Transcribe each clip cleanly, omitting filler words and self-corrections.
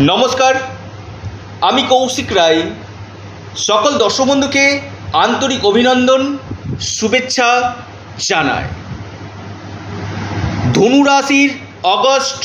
নমস্কার, আমি কৌশিক রায়। সকল দর্শক বন্ধুকে আন্তরিক অভিনন্দন, শুভেচ্ছা জানাই। ধনু রাশির অগস্ট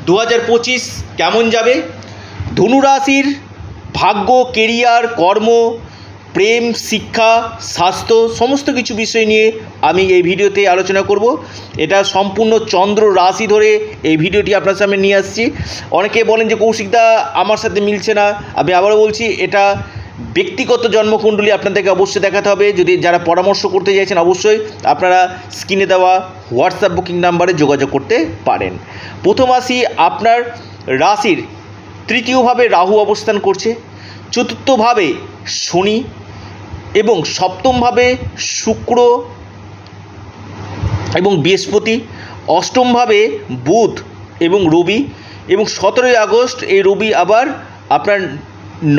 2025 কেমন যাবে? ধনু রাশির ভাগ্য, কেরিয়ার, কর্ম, প্রেম, শিক্ষা, স্বাস্থ্য সমস্ত কিছু বিষয় নিয়ে আমি এই ভিডিওতে আলোচনা করব। এটা সম্পূর্ণ চন্দ্র রাশি ধরে এই ভিডিওটি আপনার সামনে নিয়ে আসছি। অনেকে বলেন যে কৌশিকদা আমার সাথে মিলছে না। আমি আবারও বলছি, এটা ব্যক্তিগত জন্মকুণ্ডলী আপনাদেরকে অবশ্যই দেখাতে হবে। যদি যারা পরামর্শ করতে চাইছেন অবশ্যই আপনারা স্ক্রিনে দেওয়া হোয়াটসঅ্যাপ বুকিং নাম্বারে যোগাযোগ করতে পারেন। প্রথম আসি, আপনার রাশির তৃতীয়ভাবে রাহু অবস্থান করছে, চতুর্থভাবে শনি এবং সপ্তমভাবে শুক্র এবং বৃহস্পতি, অষ্টমভাবে বুধ এবং রবি, এবং 17ই আগস্ট এই রবি আবার আপনার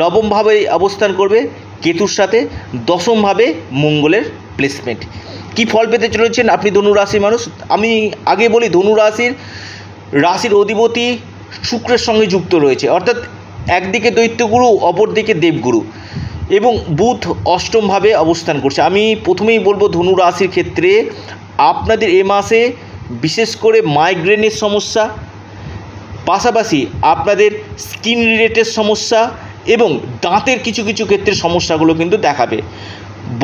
নবমভাবে অবস্থান করবে কেতুর সাথে, দশমভাবে মঙ্গলের প্লেসমেন্ট। কি ফল পেতে চলেছেন আপনি ধনু রাশির মানুষ? আমি আগে বলি, ধনু রাশির অধিপতি শুক্রের সঙ্গে যুক্ত রয়েছে, অর্থাৎ একদিকে দৈত্যগুরু, অপরদিকে দেবগুরু, এবং বুধ অষ্টমভাবে অবস্থান করছে। আমি প্রথমেই বলবো, ধনু রাশির ক্ষেত্রে আপনাদের এ মাসে বিশেষ করে মাইগ্রেনের সমস্যা, পাশাপাশি আপনাদের স্কিন রিলেটেড সমস্যা এবং দাঁতের কিছু কিছু ক্ষেত্রে সমস্যাগুলো কিন্তু দেখাবে।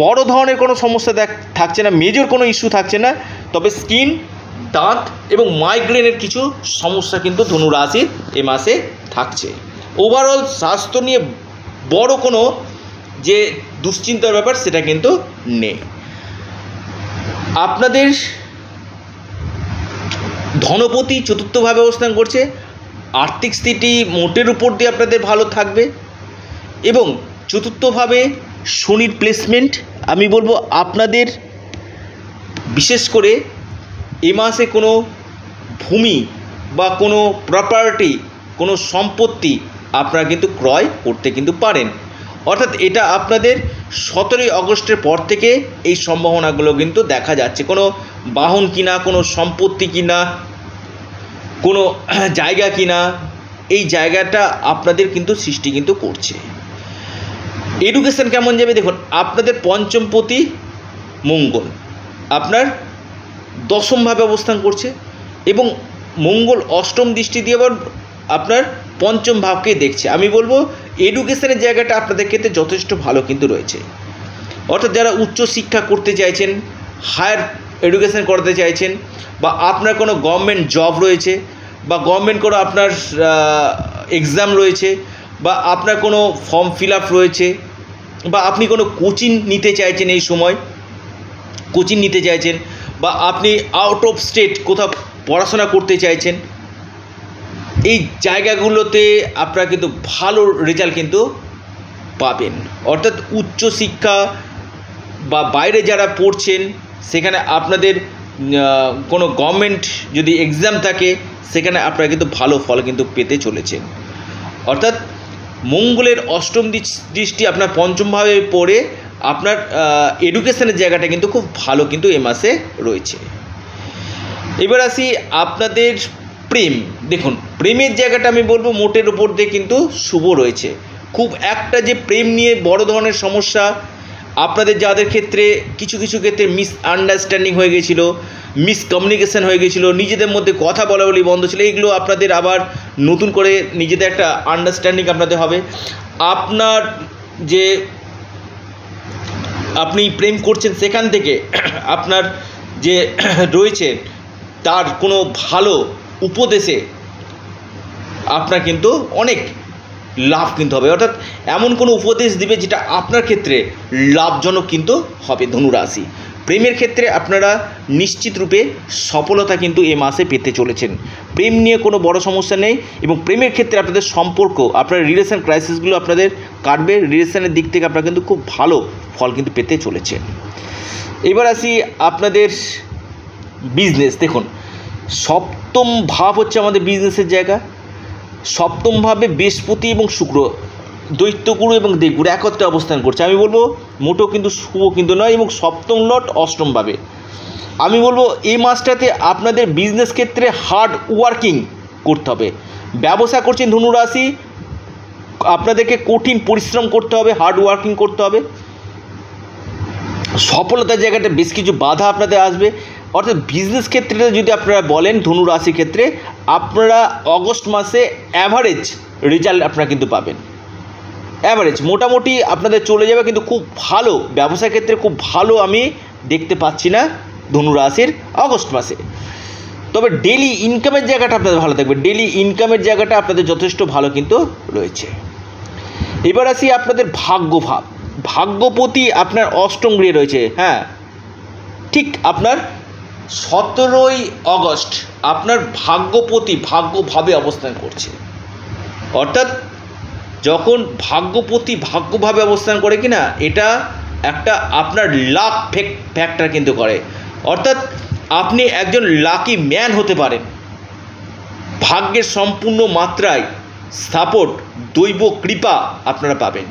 বড় ধরনের কোনো সমস্যা থাকছে না, মেজর কোনো ইস্যু থাকছে না, তবে স্কিন, দাঁত এবং মাইগ্রেনের কিছু সমস্যা কিন্তু ধনু রাশির এ মাসে থাকছে। ওভারঅল স্বাস্থ্য নিয়ে বড় কোনো যে দুশ্চিন্তার ব্যাপার সেটা কিন্তু নেই। আপনাদের ধনপতি চতুর্থভাবে অবস্থান করছে, আর্থিক স্থিতি মোটের উপর দিয়ে আপনাদের ভালো থাকবে, এবং চতুর্থভাবে শনির প্লেসমেন্ট। আমি বলবো আপনাদের বিশেষ করে এ মাসে কোনো ভূমি বা কোনো প্রপার্টি, কোনো সম্পত্তি আপনারা কিন্তু ক্রয় করতে কিন্তু পারেন। অর্থাৎ এটা আপনাদের 17ই আগস্টের পর থেকে এই সম্ভাবনাগুলো কিন্তু দেখা যাচ্ছে। কোনো বাহন কিনা, কোনো সম্পত্তি কিনা, কোনো জায়গা কিনা, এই জায়গাটা আপনাদের কিন্তু সৃষ্টি কিন্তু করছে। এডুকেশন কেমন যাবে? দেখুন, আপনাদের পঞ্চমপতি মঙ্গল আপনার দশমভাবে অবস্থান করছে, এবং মঙ্গল অষ্টম দৃষ্টি দিয়ে আবার আপনার পঞ্চম ভাবকে দেখছে। আমি বলবো এডুকেশনের জায়গাটা আপনাদের ক্ষেত্রে যথেষ্ট ভালো কিন্তু রয়েছে। অর্থাৎ যারা উচ্চ শিক্ষা করতে চাইছেন, হায়ার এডুকেশন করতে চাইছেন, বা আপনার কোনো গভর্নমেন্ট জব রয়েছে, বা গভর্নমেন্ট কোনো আপনার এক্সাম রয়েছে, বা আপনার কোনো ফর্ম ফিল আপ রয়েছে, বা আপনি কোনো কোচিং নিতে চাইছেন, এই সময় কোচিং নিতে চাইছেন, বা আপনি আউট অফ স্টেট কোথাও পড়াশোনা করতে চাইছেন, এই জায়গাগুলোতে আপনারা কিন্তু ভালো রেজাল্ট কিন্তু পাবেন। অর্থাৎ উচ্চ শিক্ষা বা বাইরে যারা পড়ছেন, সেখানে আপনাদের কোনো গভর্নমেন্ট যদি এক্সাম থাকে, সেখানে আপনারা কিন্তু ভালো ফল কিন্তু পেতে চলেছেন। অর্থাৎ মঙ্গলের অষ্টম দৃষ্টি আপনার পঞ্চমভাবে পড়ে আপনার এডুকেশনের জায়গাটা কিন্তু খুব ভালো কিন্তু এ মাসে রয়েছে। এবার আসি আপনাদের প্রেম। দেখুন, প্রেমের জায়গাটা আমি বলবো মোটের উপর দিয়ে কিন্তু শুভ রয়েছে। খুব একটা যে প্রেম নিয়ে বড় ধরনের সমস্যা আপনাদের, যাদের ক্ষেত্রে কিছু কিছু ক্ষেত্রে মিসআন্ডারস্ট্যান্ডিং হয়ে গেছিলো, মিসকমিউনিকেশান হয়ে গেছিলো, নিজেদের মধ্যে কথা বলা বন্ধ ছিল, এগুলো আপনাদের আবার নতুন করে নিজেদের একটা আন্ডারস্ট্যান্ডিং আপনাদের হবে। আপনার যে আপনি প্রেম করছেন, সেখান থেকে আপনার যে রয়েছে তার কোনো ভালো উপদেশে আপনার কিন্তু অনেক লাভ কিন্তু হবে। অর্থাৎ এমন কোনো উপদেশ দিবে যেটা আপনার ক্ষেত্রে লাভজনক কিন্তু হবে। ধনুরাশি প্রেমের ক্ষেত্রে আপনারা নিশ্চিত রূপে সফলতা কিন্তু এ মাসে পেতে চলেছেন। প্রেম নিয়ে কোনো বড় সমস্যা নেই, এবং প্রেমের ক্ষেত্রে আপনাদের সম্পর্ক, আপনার রিলেশন ক্রাইসিসগুলো আপনাদের কাটবে। রিলেশনের দিক থেকে আপনারা কিন্তু খুব ভালো ফল কিন্তু পেতে চলেছেন। এবার আসি আপনাদের বিজনেস। দেখুন, সপ্তম ভাব হচ্ছে আমাদের বিজনেসের জায়গা। সপ্তমভাবে বৃহস্পতি এবং শুক্র, দৈত্যগুরু এবং দেবগুরু একত্রে অবস্থান করছে। আমি বলবো মোটেও কিন্তু শুভ কিন্তু নয়, এবং সপ্তম লট অষ্টমভাবে। আমি বলবো এই মাসটাতে আপনাদের বিজনেস ক্ষেত্রে হার্ড ওয়ার্কিং করতে হবে। ব্যবসা করছেন ধনুরাশি, আপনাদেরকে কঠিন পরিশ্রম করতে হবে, হার্ড ওয়ার্কিং করতে হবে। সফলতার জায়গাটা বেশ কিছু বাধা আপনাদের আসবে। অর্থাৎ বিজনেস ক্ষেত্রে যদি আপনারা বলেন ধনু রাশির ক্ষেত্রে, আপনারা অগস্ট মাসে অ্যাভারেজ রেজাল্ট আপনারা কিন্তু পাবেন। অ্যাভারেজ মোটামুটি আপনাদের চলে যাবে, কিন্তু খুব ভালো ব্যবসার ক্ষেত্রে খুব ভালো আমি দেখতে পাচ্ছি না ধনু রাশির অগস্ট মাসে। তবে ডেলি ইনকামের জায়গাটা আপনাদের ভালো থাকবে, ডেলি ইনকামের জায়গাটা আপনাদের যথেষ্ট ভালো কিন্তু রয়েছে। এবার আসি আপনাদের ভাগ্যভাব। ভাগ্যপতি আপনার অষ্টম গৃহে রয়েছে। হ্যাঁ, ঠিক আপনার 17ই অগস্ট আপনার ভাগ্যপতি ভাগ্যভাবে অবস্থান করছে। অর্থাৎ যখন ভাগ্যপতি ভাগ্যভাবে অবস্থান করে কিনা, এটা একটা আপনার লাক ফ্যাক্টর কিন্তু করে। অর্থাৎ আপনি একজন লাকি ম্যান হতে পারেন। ভাগ্যের সম্পূর্ণ মাত্রায় সাপোর্ট, দৈব কৃপা আপনারা পাবেন।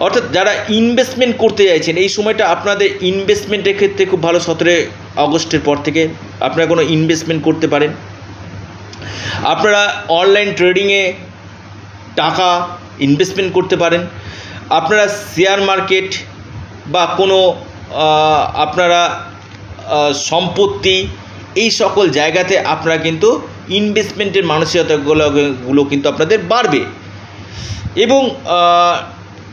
অর্থাৎ যারা ইনভেস্টমেন্ট করতে চাইছেন, এই সময়টা আপনাদের ইনভেস্টমেন্টের ক্ষেত্রে খুব ভালো। 17 অগস্টের পর থেকে আপনারা কোনো ইনভেস্টমেন্ট করতে পারেন। আপনারা অনলাইন ট্রেডিংয়ে টাকা ইনভেস্টমেন্ট করতে পারেন। আপনারা শেয়ার মার্কেট বা কোনো আপনারা সম্পত্তি, এই সকল জায়গাতে আপনারা কিন্তু ইনভেস্টমেন্টের মানসিকতাগুলো কিন্তু আপনাদের বাড়বে এবং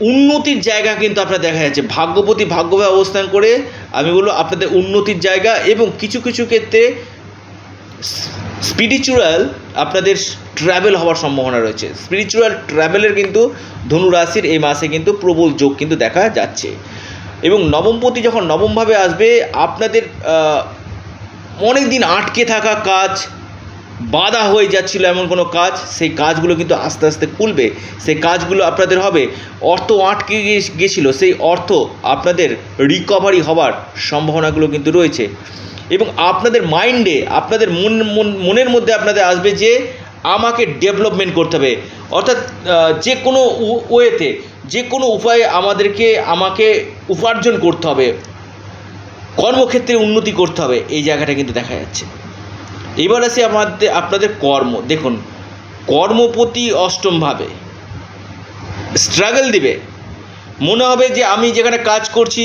উন্নতির জায়গা কিন্তু আপনার দেখা যাচ্ছে। ভাগ্যপতি ভাগ্যভাবে অবস্থান করে আমি বলবো আপনাদের উন্নতির জায়গা, এবং কিছু কিছু ক্ষেত্রে স্পিরিচুয়াল আপনাদের ট্রাভেল হওয়ার সম্ভাবনা রয়েছে। স্পিরিচুয়াল ট্রাভেলের কিন্তু ধনু রাশির এই মাসে কিন্তু প্রবল যোগ কিন্তু দেখা যাচ্ছে। এবং নবমপতি যখন নবমভাবে আসবে, আপনাদের অনেক দিন আটকে থাকা কাজ, বাধা হয়ে যাচ্ছিল এমন কোনো কাজ, সেই কাজগুলো কিন্তু আস্তে আস্তে খুলবে। সেই কাজগুলো আপনাদের হবে। অর্থ আটকে গিয়েছিল, সেই অর্থ আপনাদের রিকভারি হওয়ার সম্ভাবনাগুলো কিন্তু রয়েছে। এবং আপনাদের মাইন্ডে, আপনাদের মনের মধ্যে আপনাদের আসবে যে আমাকে ডেভেলপমেন্ট করতে হবে। অর্থাৎ যে কোনো ওয়েতে, যে কোনো উপায়ে আমাকে উপার্জন করতে হবে, কর্মক্ষেত্রে উন্নতি করতে হবে, এই জায়গাটা কিন্তু দেখা যাচ্ছে। এবার আসি আপনাদের কর্ম। দেখুন, কর্মপতি অষ্টমভাবে স্ট্রাগল দিবে। মনে হবে যে আমি যেখানে কাজ করছি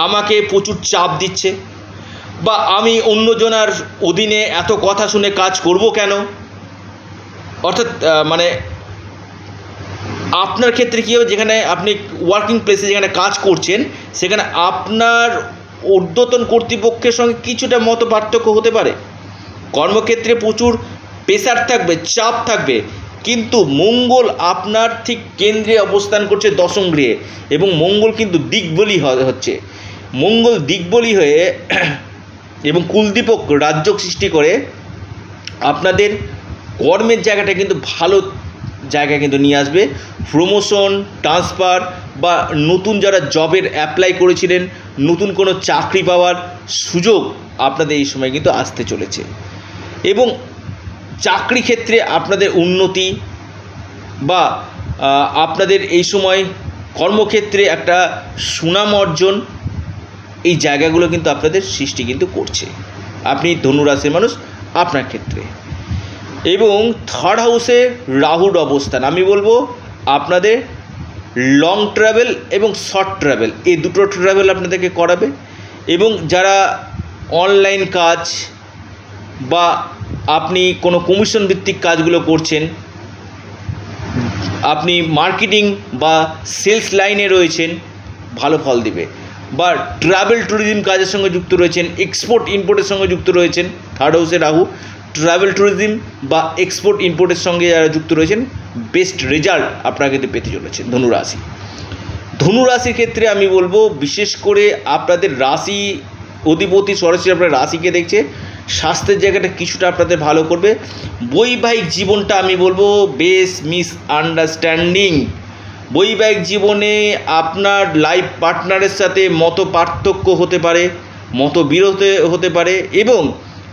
আমাকে প্রচুর চাপ দিচ্ছে, বা আমি অন্যজনের অধীনে এত কথা শুনে কাজ করব কেন। অর্থাৎ মানে আপনার ক্ষেত্রে কী হবে, যেখানে আপনি ওয়ার্কিং প্লেসে যেখানে কাজ করছেন, সেখানে আপনার ঊর্ধ্বতন কর্তৃপক্ষের সঙ্গে কিছুটা মত পার্থক্য হতে পারে। কর্মক্ষেত্রে প্রচুর প্রেসার থাকবে, চাপ থাকবে, কিন্তু মঙ্গল আপনার ঠিক কেন্দ্রে অবস্থান করছে দশম গৃহে, এবং মঙ্গল কিন্তু দিকবলী হচ্ছে। মঙ্গল দিকবলী হয়ে এবং কুলদীপক রাজযোগ সৃষ্টি করে আপনাদের কর্মের জায়গাটা কিন্তু ভালো জায়গায় কিন্তু নিয়ে আসবে। প্রমোশন, ট্রান্সফার, বা নতুন যারা জবের অ্যাপ্লাই করেছিলেন, নতুন কোনো চাকরি পাওয়ার সুযোগ আপনাদের এই সময় কিন্তু আসতে চলেছে। এবং চাকরি ক্ষেত্রে আপনাদের উন্নতি, বা আপনাদের এই সময় কর্মক্ষেত্রে একটা সুনাম অর্জন, এই জায়গাগুলো কিন্তু আপনাদের সৃষ্টি কিন্তু করছে আপনি ধনুরাশির মানুষ আপনার ক্ষেত্রে। এবং থার্ড হাউসে রাহুর অবস্থান, আমি বলবো আপনাদের লং ট্রাভেল এবং শর্ট ট্রাভেল, এই দুটো ট্রাভেল আপনাদেরকে করাবে। এবং যারা অনলাইন কাজ বা আপনি কোনো কমিশন ভিত্তিক কাজগুলো করছেন, আপনি মার্কেটিং বা সেলস লাইনে রয়েছেন, ভালো ফল দিবে। বা ট্রাভেল ট্যুরিজম কাজের সঙ্গে যুক্ত রয়েছেন, এক্সপোর্ট ইম্পোর্টের সঙ্গে যুক্ত রয়েছেন, থার্ড হাউসে রাহু, ট্রাভেল ট্যুরিজম বা এক্সপোর্ট ইম্পোর্টের সঙ্গে যারা যুক্ত রয়েছেন, বেস্ট রেজাল্ট আপনারা কিন্তু পেতে চলেছেন ধনুরাশি। ধনুরাশির ক্ষেত্রে আমি বলবো বিশেষ করে আপনাদের রাশি অধিপতি সরাসরি আপনার রাশিকে দেখছে, স্বাস্থ্যের জায়গাটা কিছুটা আপনাদের ভালো করবে। বৈবাহিক জীবনটা আমি বলবো বেশ মিসআন্ডারস্ট্যান্ডিং। বৈবাহিক জীবনে আপনার লাইফ পার্টনারের সাথে মত পার্থক্য হতে পারে, মতবিরোধ হতে পারে, এবং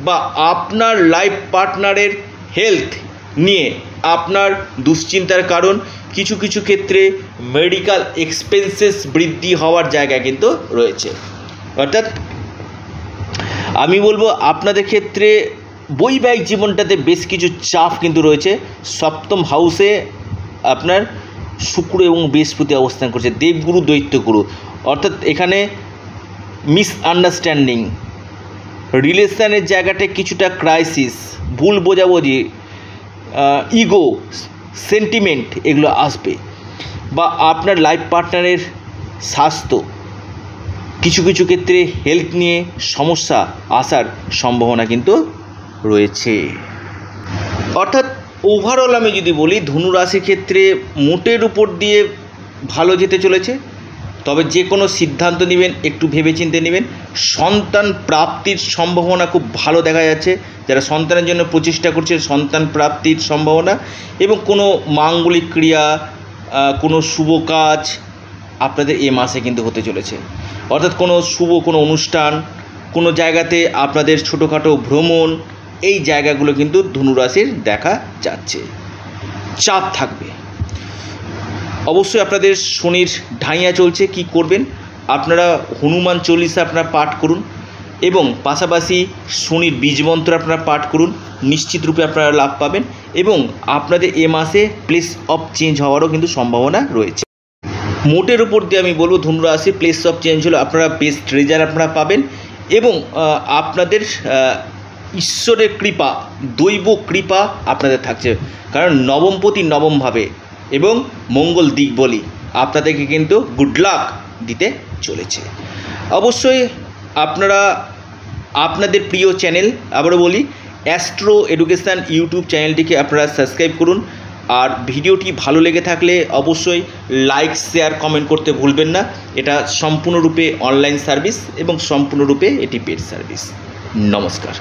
বা আপনার লাইফ পার্টনারের হেলথ নিয়ে আপনার দুশ্চিন্তার কারণ। কিছু কিছু ক্ষেত্রে মেডিকেল এক্সপেন্সেস বৃদ্ধি হওয়ার জায়গা কিন্তু রয়েছে। অর্থাৎ আমি বলবো আপনাদের ক্ষেত্রে বৈবাহিক জীবনটাতে বেশ কিছু চাপ কিন্তু রয়েছে। সপ্তম হাউসে আপনার শুক্র এবং বৃহস্পতি অবস্থান করছে, দেবগুরু দৈত্যগুরু, অর্থাৎ এখানে মিসআন্ডারস্ট্যান্ডিং, রিলেশনের জায়গাতে কিছুটা ক্রাইসিস, ভুল বোঝাবুঝি, ইগো, সেন্টিমেন্ট এগুলো আসবে। বা আপনার লাইফ পার্টনারের স্বাস্থ্য, কিছু কিছু ক্ষেত্রে হেলথ নিয়ে সমস্যা আসার সম্ভাবনা কিন্তু রয়েছে। অর্থাৎ ওভারঅল আমি যদি বলি, ধনু রাশির ক্ষেত্রে মোটের উপর দিয়ে ভালো যেতে চলেছে। তবে যে কোনো সিদ্ধান্ত নেবেন একটু ভেবেচিন্তে নেবেন। সন্তান প্রাপ্তির সম্ভাবনা খুব ভালো দেখা যাচ্ছে। যারা সন্তানের জন্য প্রচেষ্টা করছে, সন্তান প্রাপ্তির সম্ভাবনা, এবং কোনো মাঙ্গলিক ক্রিয়া, কোনো শুভ কাজ আপনাদের এ মাসে কিন্তু হতে চলেছে। অর্থাৎ কোনো শুভ কোনো অনুষ্ঠান, কোনো জায়গাতে আপনাদের ছোটোখাটো ভ্রমণ, এই জায়গাগুলো কিন্তু ধনুরাশির দেখা যাচ্ছে। চাপ থাকবে। অবশ্যই আপনাদের শনির ঢাইয়া চলছে। কি করবেন? আপনারা হনুমান চল্লিশা আপনারা পাঠ করুন এবং পাশাপাশি শনির বীজমন্ত্র আপনারা পাঠ করুন, নিশ্চিত রূপে আপনারা লাভ পাবেন। এবং আপনাদের এ মাসে প্লেস অফ চেঞ্জ হওয়ারও কিন্তু সম্ভাবনা রয়েছে। মোটের উপর দিয়ে আমি বলবো ধনুরাশি প্লেস অফ চেঞ্জ হলে আপনারা বেস্ট রেজাল্ট আপনারা পাবেন এবং আপনাদের ঈশ্বরের কৃপা, দৈব কৃপা আপনাদের থাকছে। কারণ নবমপতি নবমভাবে এবং মঙ্গল দিক বলি আপনাদেরকে কিন্তু গুড লাক দিতে চলেছে। অবশ্যই আপনারা আপনাদের প্রিয় চ্যানেল, আবারও বলি, অ্যাস্ট্রো এডুকেশান ইউটিউব চ্যানেলটিকে আপনারা সাবস্ক্রাইব করুন। আর ভিডিওটি ভালো লেগে থাকলে অবশ্যই লাইক, শেয়ার, কমেন্ট করতে ভুলবেন না। এটা সম্পূর্ণরূপে অনলাইন সার্ভিস এবং সম্পূর্ণরূপে এটি পেড সার্ভিস। নমস্কার।